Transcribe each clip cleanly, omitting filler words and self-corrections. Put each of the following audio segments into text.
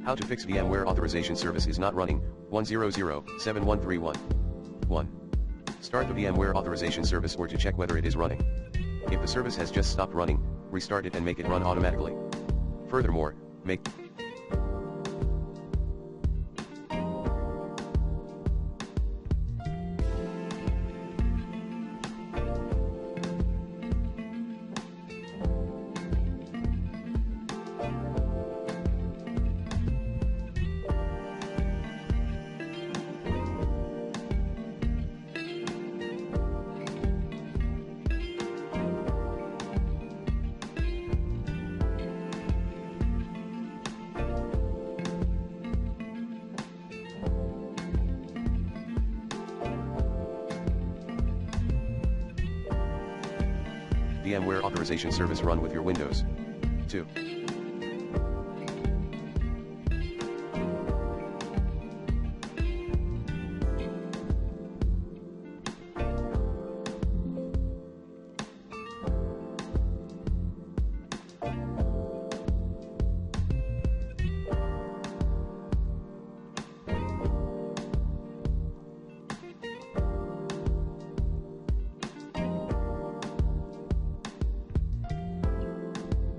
How to fix VMware Authorization Service is not running, 100-7131. 1. Start the VMware Authorization Service or to check whether it is running. If the service has just stopped running, restart it and make it run automatically. Furthermore, make VMware Authorization Service run with your Windows. 2.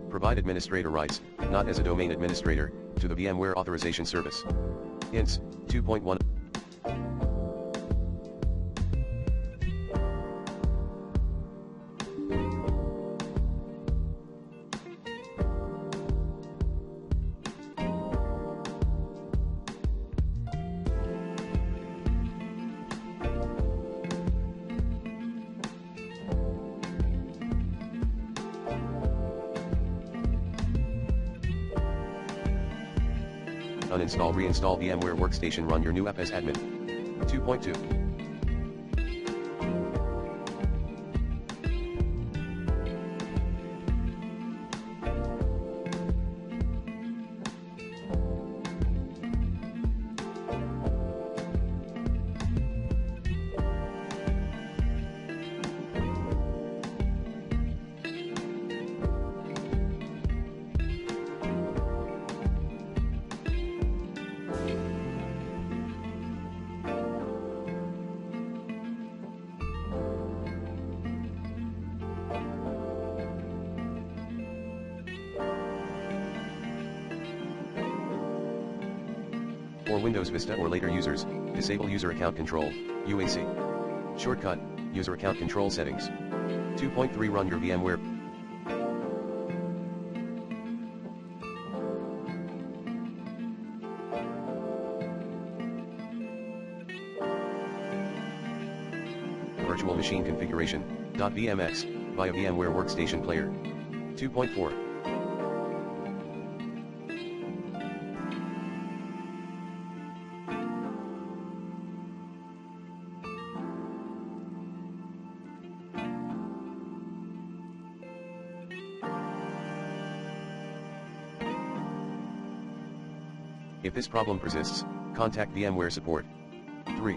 Provide administrator rights, not as a domain administrator, to the VMware Authorization Service. Hints, 2.1. Uninstall reinstall VMware Workstation run your new app as admin. 2.2. For Windows Vista or later users, disable User Account Control, UAC. Shortcut, User Account Control Settings. 2.3 Run your VMware. Virtual Machine Configuration, .vmx, via VMware Workstation Player. 2.4. If this problem persists, contact VMware support. 3.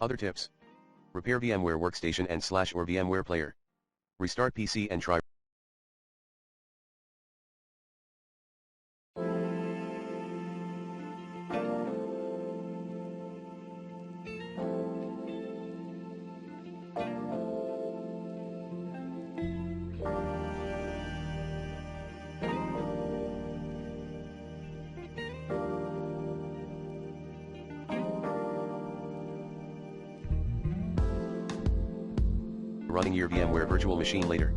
Other tips. Repair VMware Workstation and / or VMware Player. Restart PC and try. Running your VMware virtual machine later.